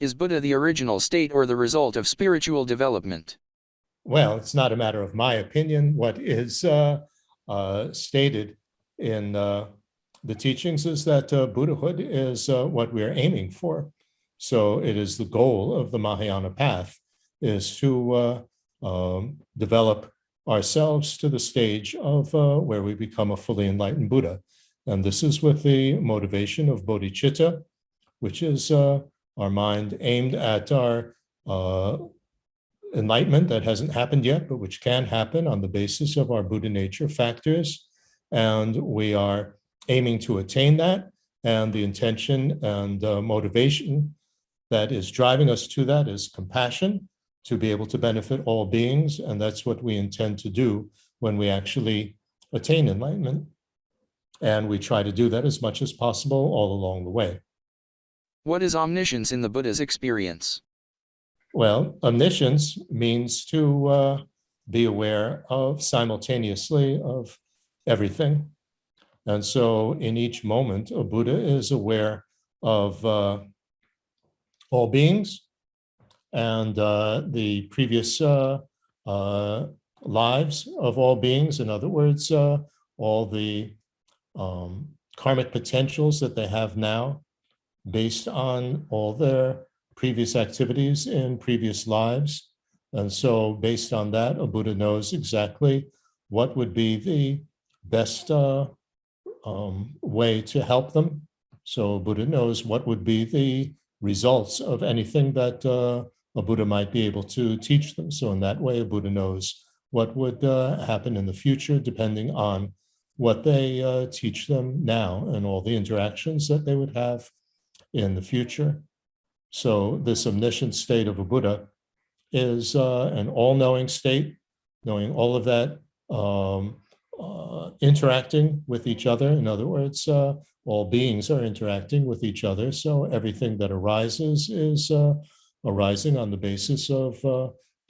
Is Buddha the original state or the result of spiritual development? Well, it's not a matter of my opinion. What is stated in the teachings is that Buddhahood is what we're aiming for. So it is the goal of the Mahayana path is to develop ourselves to the stage of where we become a fully enlightened Buddha. And this is with the motivation of bodhicitta, which is our mind aimed at our enlightenment that hasn't happened yet, but which can happen on the basis of our Buddha nature factors. And we are aiming to attain that. And the intention and motivation that is driving us to that is compassion, to be able to benefit all beings. And that's what we intend to do when we actually attain enlightenment. And we try to do that as much as possible all along the way. What is omniscience in the Buddha's experience? Well, omniscience means to be aware of simultaneously of everything. And so in each moment, a Buddha is aware of all beings and the previous lives of all beings. In other words, all the karmic potentials that they have now based on all their previous activities in previous lives. And so based on that, a Buddha knows exactly what would be the best way to help them. So Buddha knows what would be the results of anything that a Buddha might be able to teach them. So in that way, a Buddha knows what would happen in the future, depending on what they teach them now and all the interactions that they would have in the future. So this omniscient state of a Buddha is an all-knowing state, knowing all of that, interacting with each other. In other words, all beings are interacting with each other. So everything that arises is arising on the basis of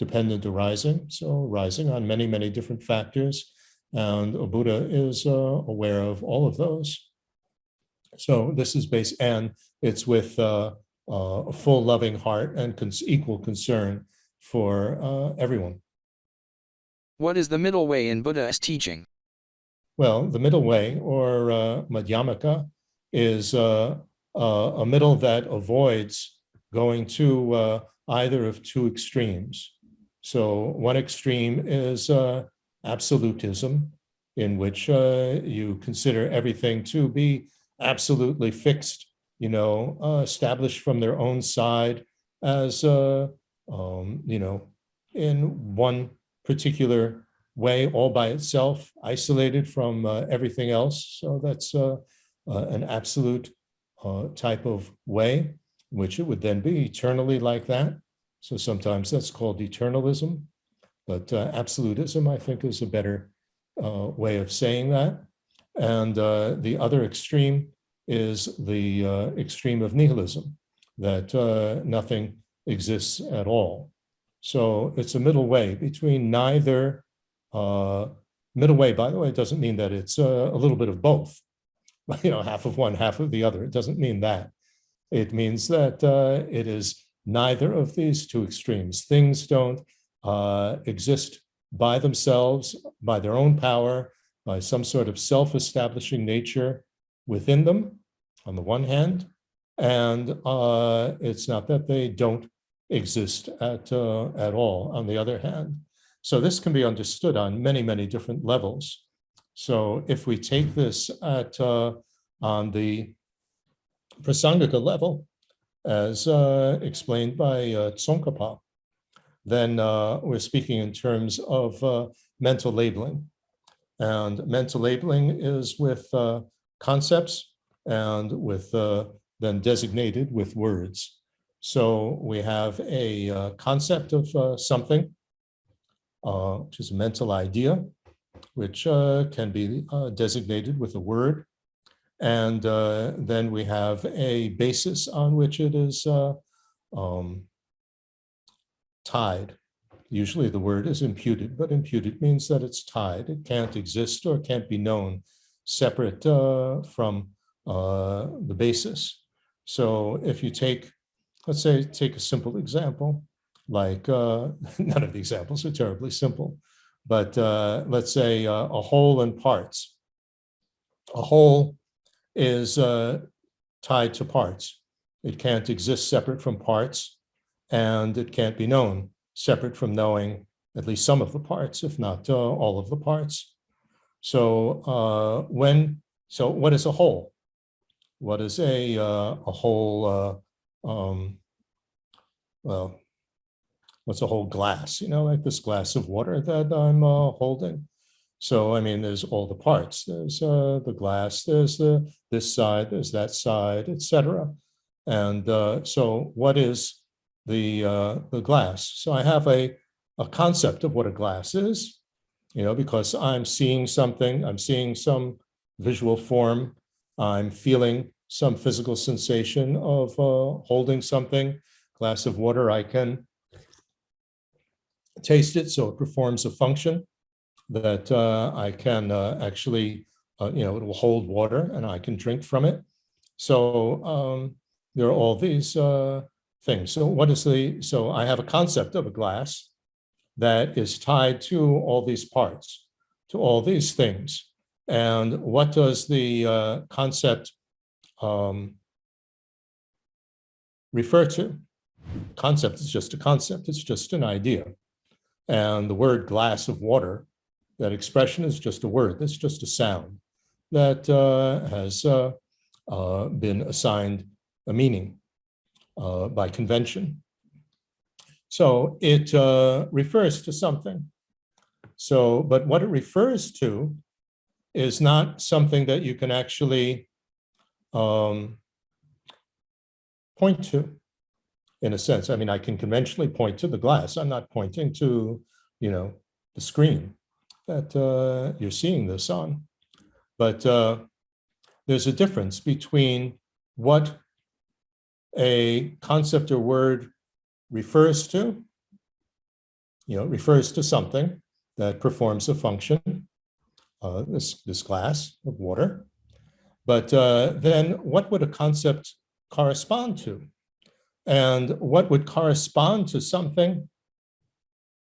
dependent arising. So arising on many, many different factors. And a Buddha is aware of all of those. So this is based, and it's with a full loving heart and equal concern for everyone. What is the middle way in Buddha's teaching? Well, the middle way, or Madhyamaka, is a middle that avoids going to either of two extremes. So one extreme is absolutism, in which you consider everything to be absolutely fixed, established from their own side as, in one particular way, all by itself, isolated from everything else. So that's an absolute type of way, which it would then be eternally like that. So sometimes that's called eternalism, but absolutism, I think, is a better way of saying that. And the other extreme is the extreme of nihilism, that nothing exists at all. So it's a middle way between neither. Middle way, by the way, doesn't mean that it's a little bit of both, half of one, half of the other. It doesn't mean that. It means that it is neither of these two extremes. Things don't exist by themselves, by their own power, by some sort of self-establishing nature within them, on the one hand, and it's not that they don't exist at all, on the other hand. So this can be understood on many, many different levels. So if we take this at on the Prasangika level, as explained by Tsongkhapa, then we're speaking in terms of mental labeling. And mental labeling is with concepts and with then designated with words. So we have a concept of something, which is a mental idea, which can be designated with a word. And then we have a basis on which it is tied. Usually the word is imputed, but imputed means that it's tied. It can't exist or can't be known separate from the basis. So if you take let's say, take a simple example, like none of the examples are terribly simple, but let's say a whole and parts. A whole is tied to parts. It can't exist separate from parts, and it can't be known separate from knowing at least some of the parts, if not all of the parts. So what is a whole? What is a whole? Well, what's a whole glass? Like this glass of water that I'm holding. So I mean, there's all the parts. There's the glass. There's this side. There's that side, etc. And so, what is the glass? So I have a concept of what a glass is, because I'm seeing something. I'm seeing some visual form. I'm feeling some physical sensation of holding something. Glass of water, I can taste it, so it performs a function that I can actually, it will hold water and I can drink from it. So there are all these things. So I have a concept of a glass that is tied to all these parts, to all these things. And what does the concept refer to? Concept is just a concept. It's just an idea. And the word glass of water, that expression is just a word. That's just a sound that has been assigned a meaning by convention. So it refers to something. So, but what it refers to is not something that you can actually point to, in a sense. I mean, I can conventionally point to the glass. I'm not pointing to, the screen that you're seeing this on. But there's a difference between what a concept or word refers to, refers to something that performs a function, this glass of water. But then what would a concept correspond to? And what would correspond to something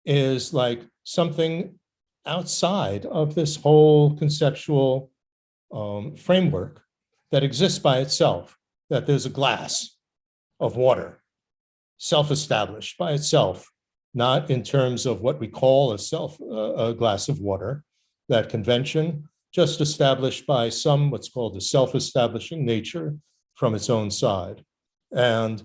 is like something outside of this whole conceptual framework that exists by itself, that there's a glass of water, self-established by itself, not in terms of what we call a glass of water, that convention, just established by what's called a self-establishing nature from its own side. And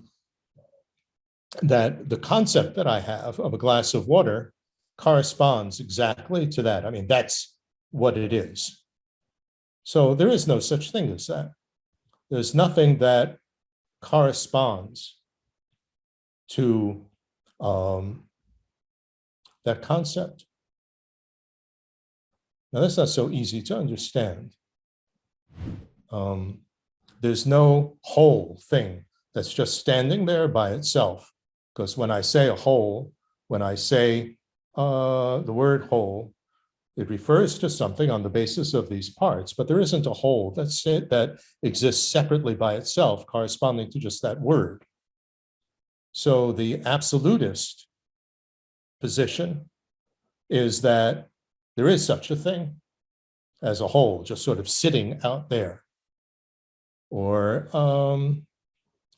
that the concept that I have of a glass of water corresponds exactly to that. I mean, that's what it is. So there is no such thing as that. There's nothing that corresponds to that concept. Now, that's not so easy to understand. There's no whole thing that's just standing there by itself. Because when I say a whole, when I say the word whole, it refers to something on the basis of these parts, but there isn't a whole that exists separately by itself, corresponding to just that word. So the absolutist position is that there is such a thing as a whole, just sort of sitting out there. Or,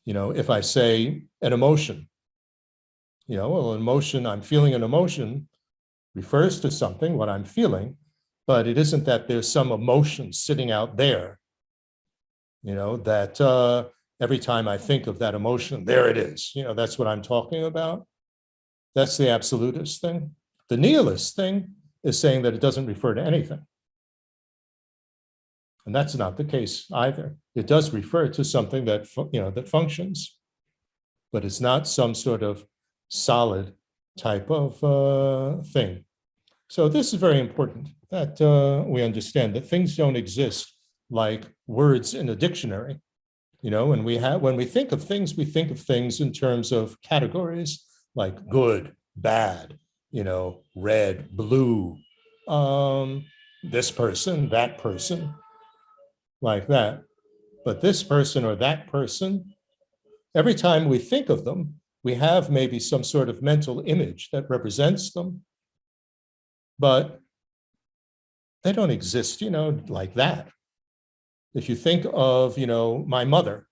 if I say an emotion, well, an emotion, I'm feeling an emotion, refers to something, what I'm feeling, but it isn't that there's some emotion sitting out there, that every time I think of that emotion, there it is. That's what I'm talking about. That's the absolutist thing. The nihilist thing is saying that it doesn't refer to anything. And that's not the case either. It does refer to something that, that functions, but it's not some sort of solid type of thing. So this is very important that we understand that things don't exist like words in a dictionary. When we think of things, we think of things in terms of categories like good, bad, red, blue, this person, that person, like that. But this person or that person Every time we think of them, we have maybe some sort of mental image that represents them, but they don't exist, like that. If you think of, my mother,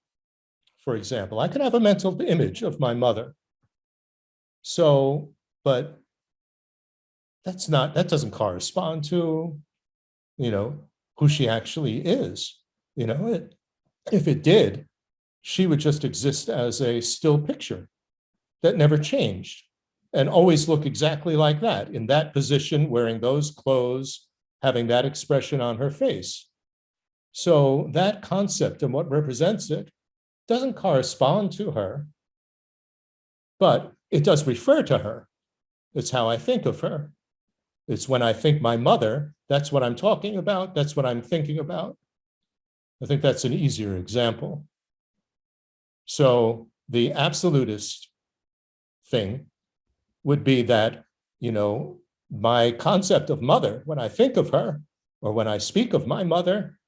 for example, I can have a mental image of my mother. So, but that doesn't correspond to, who she actually is. If it did, she would just exist as a still picture that never changed and always look exactly like that, in that position, wearing those clothes, having that expression on her face. So that concept and what represents it doesn't correspond to her, but it does refer to her. It's how I think of her. It's when I think my mother, that's what I'm talking about. That's what I'm thinking about. I think that's an easier example. So the absolutist thing would be that, my concept of mother, when I think of her or when I speak of my mother,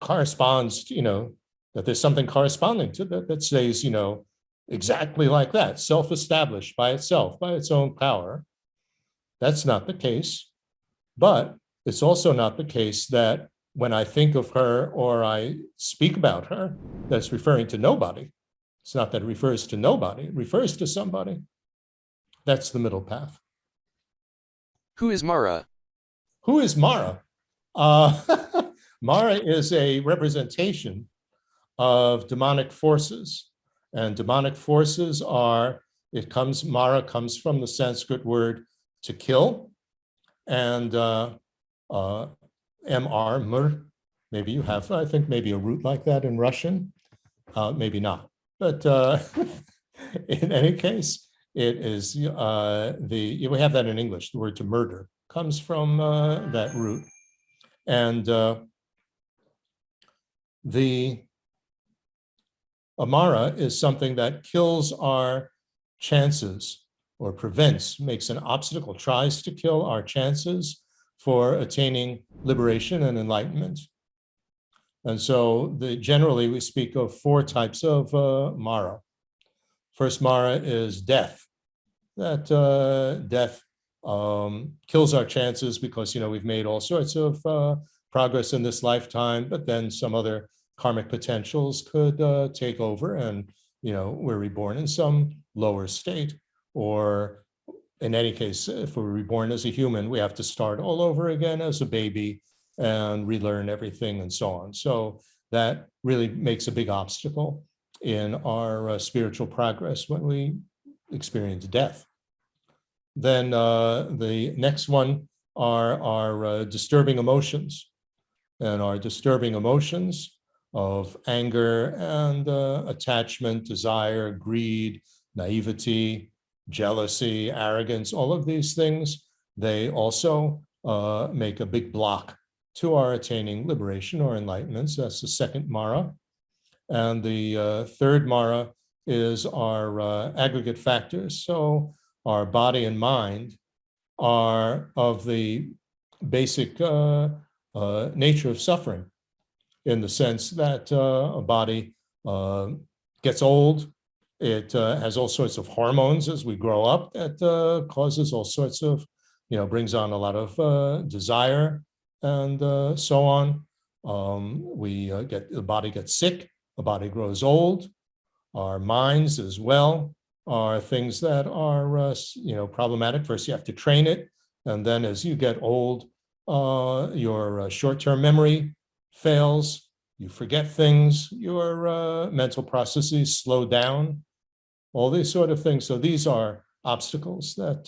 corresponds, that there's something corresponding to that says, exactly like that, self-established by itself, by its own power. That's not the case. But it's also not the case that when I think of her or I speak about her, that's referring to nobody. It's not that it refers to nobody, it refers to somebody. That's the middle path. Who is Mara? Who is Mara? Mara is a representation of demonic forces. And demonic forces Mara comes from the Sanskrit word to kill. And MR, mur, maybe you have, I think maybe a root like that in Russian, maybe not. But in any case, it is we have that in English, the word to murder comes from that root. And the Amara is something that kills our chances or prevents, makes an obstacle, tries to kill our chances for attaining liberation and enlightenment. And so generally we speak of 4 types of Mara. First Mara is death. That death kills our chances because, we've made all sorts of progress in this lifetime, but then some other karmic potentials could take over and, we're reborn in some lower state. Or in any case, if we're reborn as a human, we have to start all over again as a baby and relearn everything and so on. So that really makes a big obstacle in our spiritual progress when we experience death. Then the next one are our disturbing emotions. And our disturbing emotions of anger and attachment, desire, greed, naivety, jealousy, arrogance, all of these things, they also make a big block to our attaining liberation or enlightenment. So that's the second Mara. And the third Mara is our aggregate factors. So our body and mind are of the basic nature of suffering, in the sense that a body gets old. It has all sorts of hormones as we grow up that causes all sorts of, brings on a lot of desire and so on. The body gets sick, the body grows old. Our minds as well are things that are, problematic. First, you have to train it. And then as you get old, your short-term memory fails, you forget things, your mental processes slow down, all these sort of things. So these are obstacles that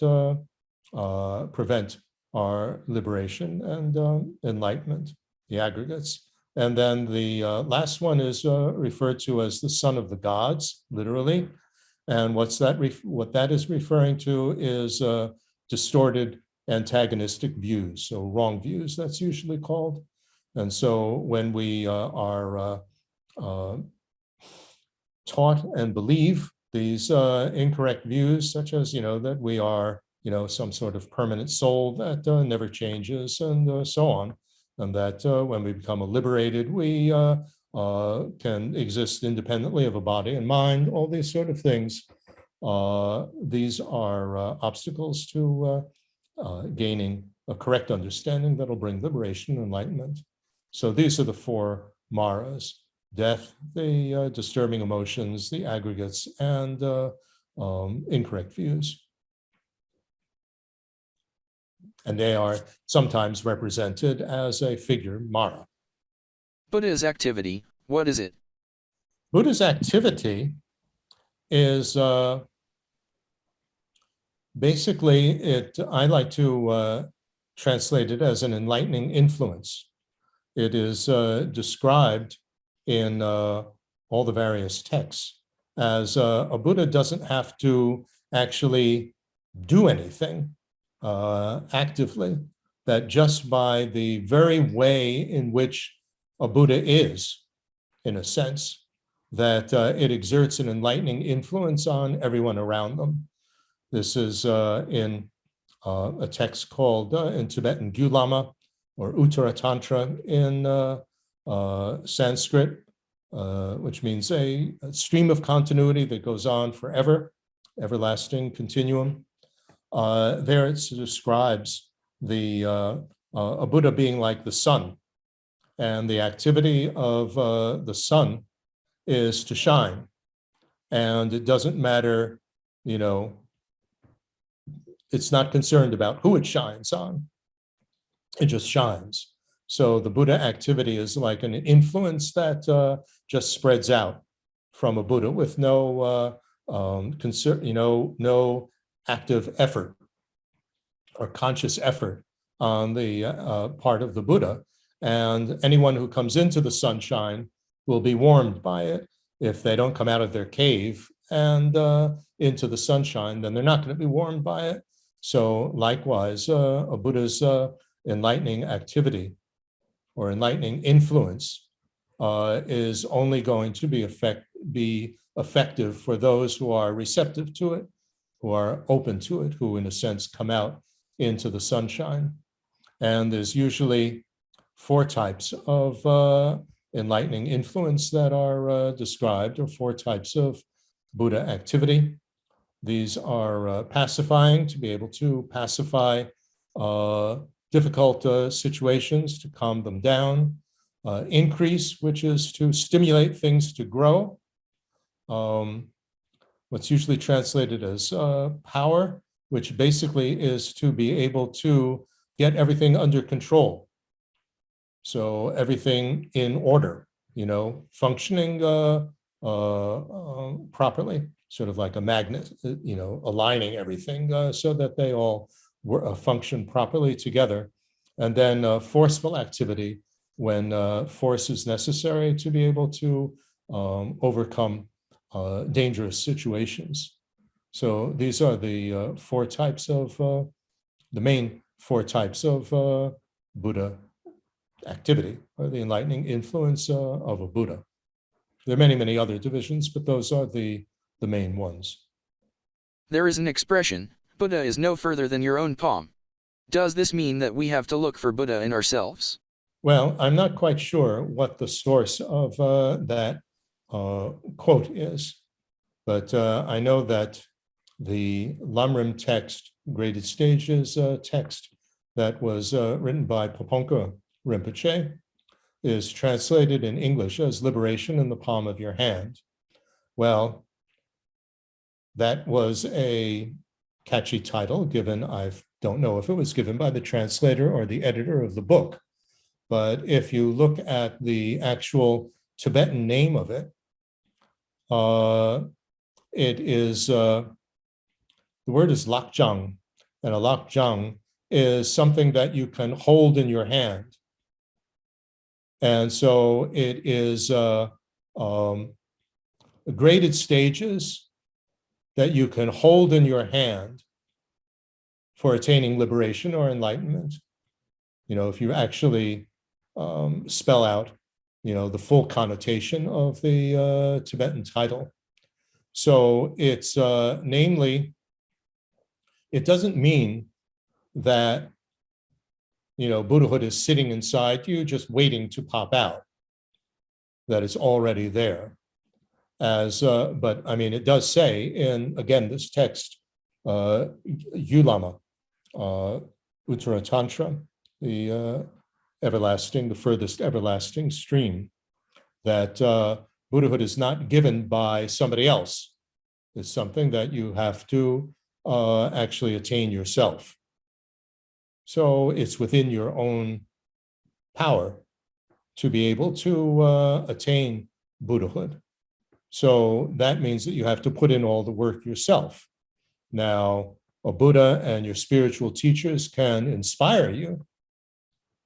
prevent our liberation and enlightenment, the aggregates. And then the last one is referred to as the son of the gods, literally. And what that is referring to is distorted antagonistic views, so wrong views, that's usually called. And so when we are taught and believe these incorrect views, such as, that we are, some sort of permanent soul that never changes and so on, and that when we become liberated, we can exist independently of a body and mind, all these sort of things. These are obstacles to gaining a correct understanding that'll bring liberation and enlightenment. So these are the four maras: death, the disturbing emotions, the aggregates, and incorrect views. And they are sometimes represented as a figure, Mara. Buddha's activity, what is it? Buddha's activity is basically, I like to translate it as an enlightening influence. It is described in all the various texts as a Buddha doesn't have to actually do anything actively, that just by the very way in which a Buddha is, in a sense, that it exerts an enlightening influence on everyone around them. This is in a text called in Tibetan Gyulama or Uttara Tantra in Sanskrit, which means a stream of continuity that goes on forever, everlasting continuum. There it describes a Buddha being like the sun, and the activity of the sun is to shine, and it doesn't matter, it's not concerned about who it shines on. It just shines. So the Buddha activity is like an influence that just spreads out from a Buddha with no no active effort or conscious effort on the part of the Buddha. And anyone who comes into the sunshine will be warmed by it. If they don't come out of their cave and into the sunshine, then they're not going to be warmed by it. So likewise, a Buddha's enlightening activity or enlightening influence is only going to be effective for those who are receptive to it, who are open to it, who in a sense come out into the sunshine. And there's usually four types of enlightening influence that are described, or four types of Buddha activity. These are pacifying, to be able to pacify difficult situations, to calm them down. Increase, which is to stimulate things to grow. What's usually translated as power, which basically is to be able to get everything under control. So everything in order, functioning properly, sort of like a magnet, aligning everything so that they all function properly together. And then forceful activity, when force is necessary to be able to overcome dangerous situations. So these are the four types of, the main four types of Buddha activity, or the enlightening influence of a Buddha. There are many, many other divisions, but those are the main ones. There is an expression, Buddha is no further than your own palm. Does this mean that we have to look for Buddha in ourselves? Well, I'm not quite sure what the source of that quote is, but I know that the Lamrim text, Graded Stages text, that was written by Poponka Rinpoche, is translated in English as Liberation in the Palm of Your Hand. Well, that was a catchy title given. I don't know if it was given by the translator or the editor of the book, but if you look at the actual Tibetan name of it, it is, the word is lakjang, and a lakjang is something that you can hold in your hand. And so it is graded stages that you can hold in your hand for attaining liberation or enlightenment. If you actually spell out, the full connotation of the Tibetan title. So it's namely, it doesn't mean that, Buddhahood is sitting inside you, just waiting to pop out. that is already there. But I mean, it does say in, again, this text, Yulama, Uttara Tantra, the the furthest everlasting stream, that Buddhahood is not given by somebody else. It's something that you have to actually attain yourself. So it's within your own power to be able to attain Buddhahood. So that means that you have to put in all the work yourself. Now, a Buddha and your spiritual teachers can inspire you.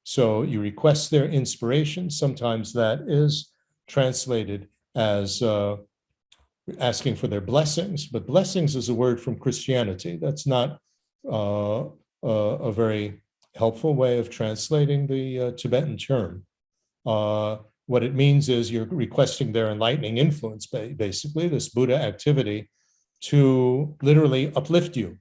So you request their inspiration. Sometimes that is translated as asking for their blessings, but blessings is a word from Christianity. That's not a very helpful way of translating the Tibetan term. What it means is you're requesting their enlightening influence, basically, this Buddha activity, to literally uplift you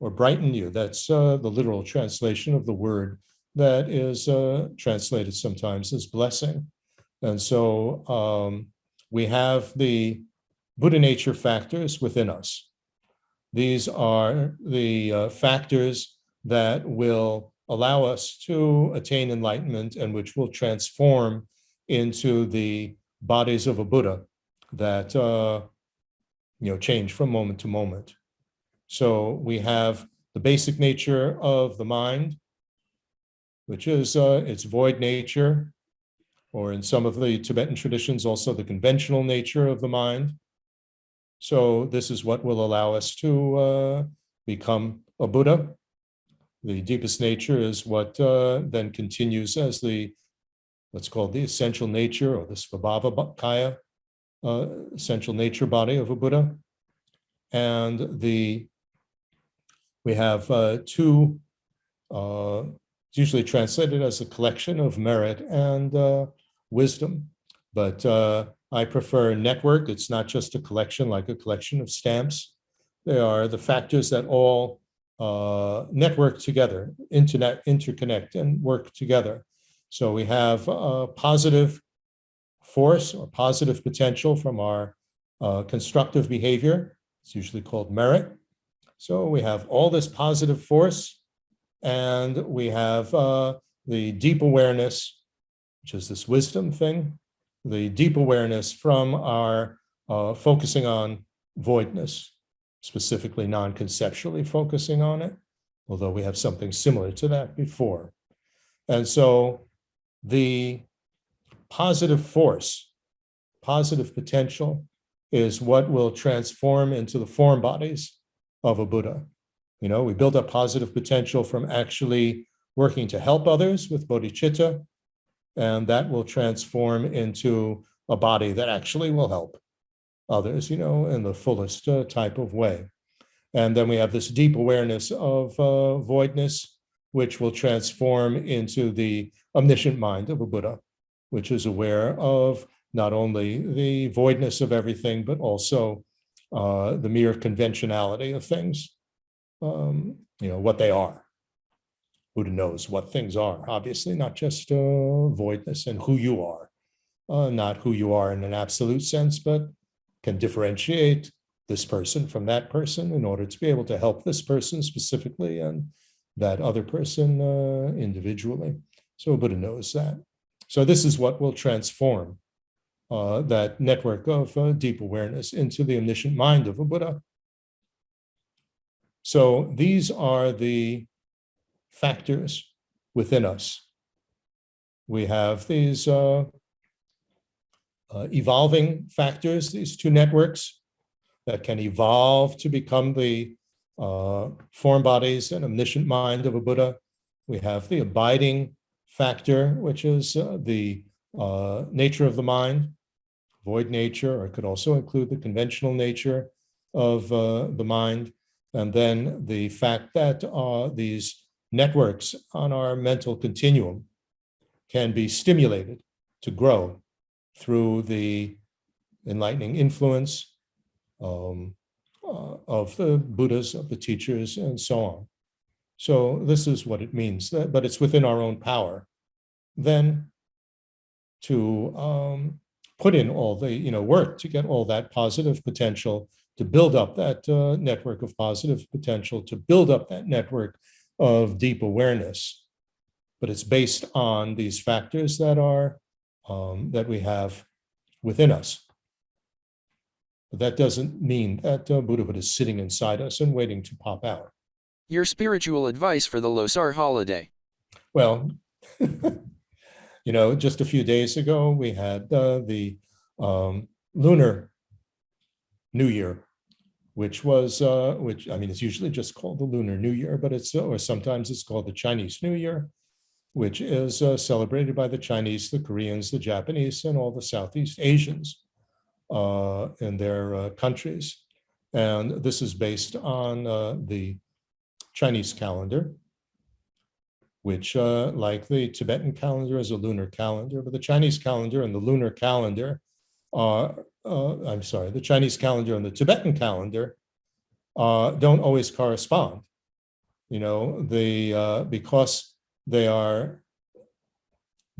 or brighten you. That's the literal translation of the word that is translated sometimes as blessing. And so we have the Buddha nature factors within us. These are the factors that will allow us to attain enlightenment and which will transform into the bodies of a Buddha that change from moment to moment. So we have the basic nature of the mind, which is its void nature, or in some of the Tibetan traditions, also the conventional nature of the mind. So this is what will allow us to become a Buddha. The deepest nature is what then continues as what's called the essential nature, or the Svabhava Kaya, essential nature body of a Buddha. And we have two, it's usually translated as a collection of merit and wisdom, but I prefer network. It's not just a collection, like a collection of stamps. They are the factors that all network together, interconnect and work together. So we have a positive force or positive potential from our constructive behavior. It's usually called merit. So we have all this positive force, and we have the deep awareness, which is this wisdom thing, the deep awareness from our focusing on voidness, specifically non-conceptually focusing on it, although we have something similar to that before. And so the positive force, positive potential, is what will transform into the form bodies of a Buddha. We build up positive potential from actually working to help others with bodhicitta, and that will transform into a body that actually will help others, in the fullest type of way. And then we have this deep awareness of voidness, which will transform into the omniscient mind of a Buddha, which is aware of not only the voidness of everything, but also the mere conventionality of things, what they are. Buddha knows what things are, obviously, not just voidness, and who you are, not who you are in an absolute sense, but can differentiate this person from that person in order to be able to help this person specifically and that other person individually. So Buddha knows that. So this is what will transform that network of deep awareness into the omniscient mind of a Buddha. So these are the factors within us. We have these evolving factors, these two networks that can evolve to become the form bodies and omniscient mind of a Buddha. We have the abiding factor, which is the nature of the mind, void nature, or it could also include the conventional nature of the mind. And then the fact that these networks on our mental continuum can be stimulated to grow through the enlightening influence of the Buddhas, of the teachers, and so on. So this is what it means, but it's within our own power then to put in all the work to get all that positive potential, to build up that network of positive potential, to build up that network of deep awareness. But it's based on these factors that are that we have within us. But that doesn't mean that Buddhahood is sitting inside us and waiting to pop out. Your spiritual advice for the Losar holiday. Well, just a few days ago, we had the Lunar New Year, which it's usually just called the Lunar New Year, but or sometimes it's called the Chinese New Year, which is celebrated by the Chinese, the Koreans, the Japanese, and all the Southeast Asians in their countries. And this is based on the Chinese calendar, which, like the Tibetan calendar, is a lunar calendar, but the Chinese calendar and the lunar calendar the Chinese calendar and the Tibetan calendar don't always correspond. Because they are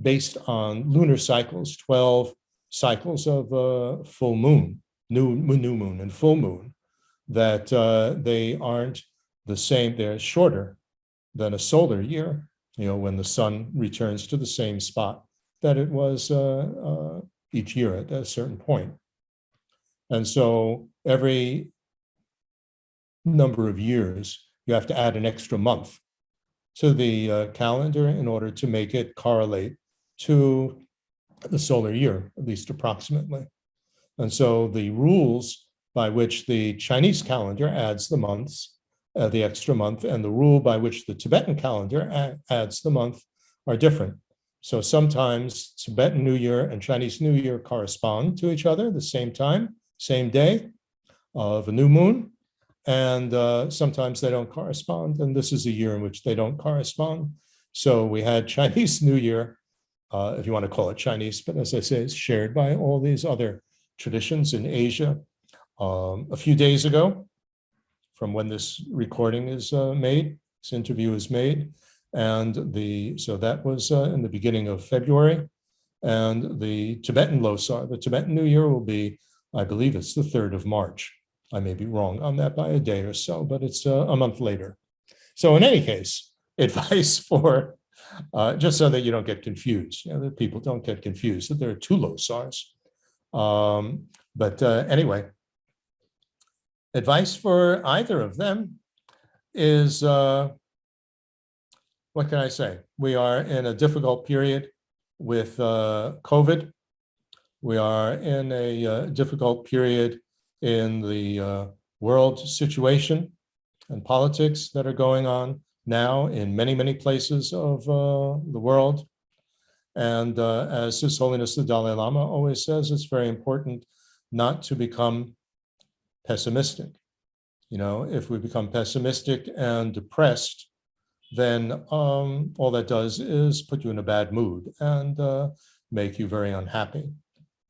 based on lunar cycles, 12 cycles of full moon, new moon and full moon, that they aren't the same. They're shorter than a solar year, when the sun returns to the same spot that it was each year at a certain point. And so every number of years, you have to add an extra month to the calendar in order to make it correlate to the solar year, at least approximately. And so the rules by which the Chinese calendar adds the months, the extra month, and the rule by which the Tibetan calendar adds the month are different. So sometimes Tibetan New Year and Chinese New Year correspond to each other the same time, same day of a new moon, and sometimes they don't correspond. And this is a year in which they don't correspond. So we had Chinese New Year, if you want to call it Chinese, but as I say, it's shared by all these other traditions in Asia. A few days ago, from when this recording is made, this interview is made, and so that was in the beginning of February, and the Tibetan Losar, the Tibetan New Year, will be, I believe it's the 3rd of March. I may be wrong on that by a day or so, but it's a month later. So in any case, advice for, just so that you don't get confused, that people don't get confused, that there are two Losars. But anyway, advice for either of them is, what can I say? We are in a difficult period with COVID. We are in a difficult period in the world situation and politics that are going on now in many, many places of the world. And as His Holiness the Dalai Lama always says, it's very important not to become pessimistic. If we become pessimistic and depressed, then all that does is put you in a bad mood and make you very unhappy.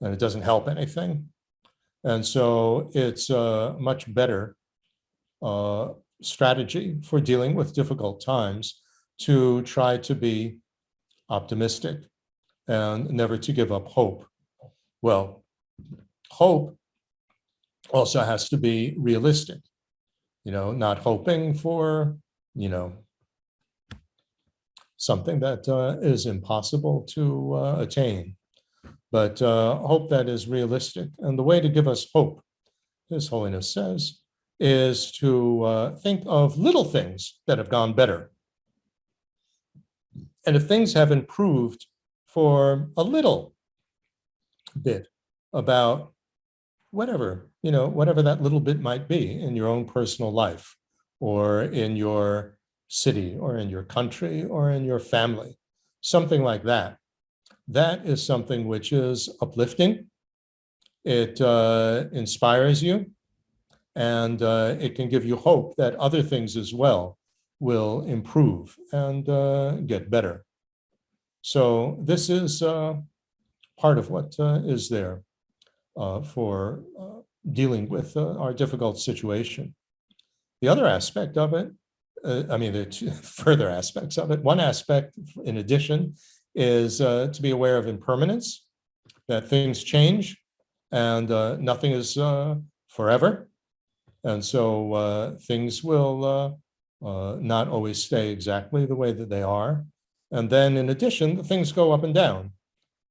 And it doesn't help anything. And so it's a much better strategy for dealing with difficult times to try to be optimistic and never to give up hope. Well, hope also has to be realistic, not hoping for, something that is impossible to attain, but hope that is realistic. And the way to give us hope, His Holiness says, is to think of little things that have gone better. And if things have improved for a little bit about whatever that little bit might be in your own personal life, or in your city, or in your country, or in your family, something like that. That is something which is uplifting. It inspires you, and it can give you hope that other things as well will improve and get better. So this is part of what is there for dealing with our difficult situation. The other aspect of it, there are two further aspects of it. One aspect, in addition, is to be aware of impermanence, that things change and nothing is forever. And so things will not always stay exactly the way that they are. And then in addition, things go up and down.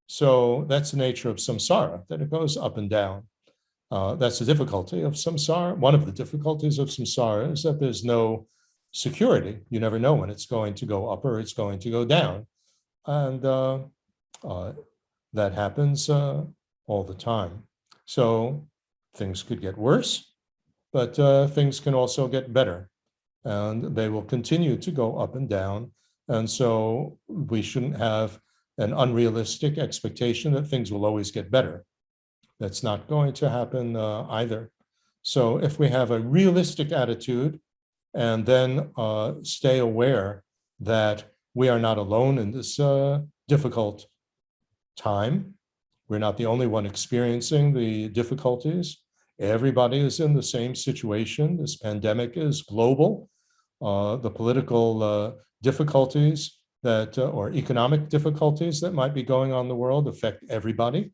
So that's the nature of samsara, that it goes up and down. That's the difficulty of samsara. One of the difficulties of samsara is that there's no security. You never know when it's going to go up or it's going to go down. And that happens all the time. So things could get worse, but things can also get better. And they will continue to go up and down. And so we shouldn't have an unrealistic expectation that things will always get better. That's not going to happen either. So if we have a realistic attitude and then stay aware that we are not alone in this difficult time, we're not the only one experiencing the difficulties. Everybody is in the same situation. This pandemic is global. The political difficulties that, or economic difficulties that might be going on in the world affect everybody.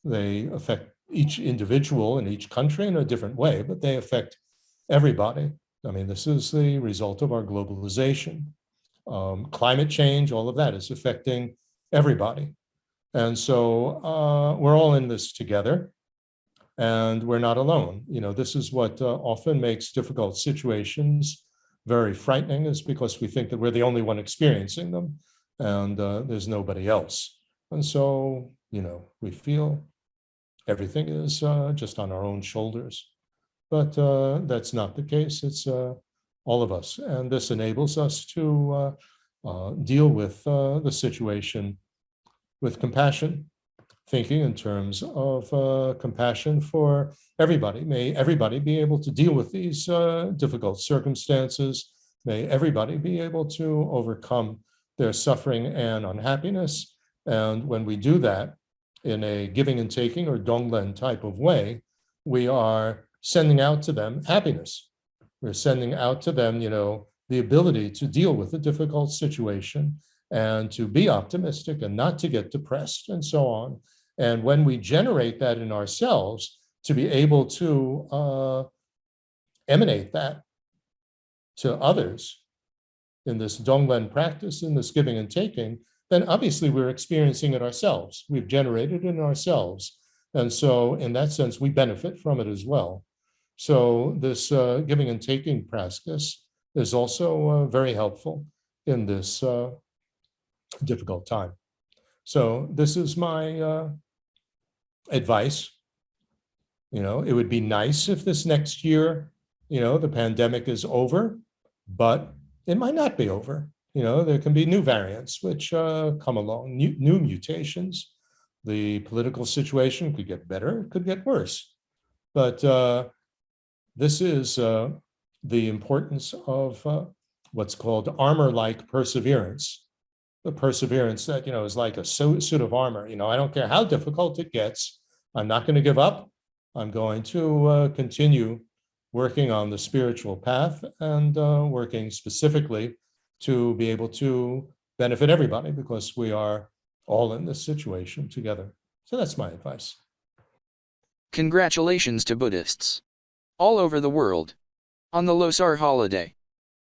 They affect each individual in each country in a different way, but they affect everybody. I mean, this is the result of our globalization. Climate change, all of that is affecting everybody. And so we're all in this together and we're not alone. You know, this is what often makes difficult situations very frightening, is because we think that we're the only one experiencing them and there's nobody else. And so, you know, we feel everything is just on our own shoulders. But that's not the case. It's all of us. And this enables us to deal with the situation with compassion, thinking in terms of compassion for everybody. May everybody be able to deal with these difficult circumstances. May everybody be able to overcome their suffering and unhappiness. And when we do that in a giving and taking or donglen type of way, we are sending out to them happiness. We're sending out to them, you know, the ability to deal with a difficult situation and to be optimistic and not to get depressed and so on. And when we generate that in ourselves, to be able to emanate that to others in this donglen practice, in this giving and taking, then obviously we're experiencing it ourselves. We've generated it in ourselves. And so in that sense, we benefit from it as well. So this giving and taking practice is also very helpful in this difficult time. So this is my advice. You know, it would be nice if this next year, you know, the pandemic is over, but it might not be over. You know, there can be new variants which come along, new mutations. The political situation could get better, it could get worse. But this is the importance of what's called armor-like perseverance. The perseverance that, you know, is like a suit of armor. You know, I don't care how difficult it gets. I'm not going to give up. I'm going to continue working on the spiritual path and working specifically to be able to benefit everybody, because we are all in this situation together. So that's my advice. Congratulations to Buddhists all over the world on the Losar holiday.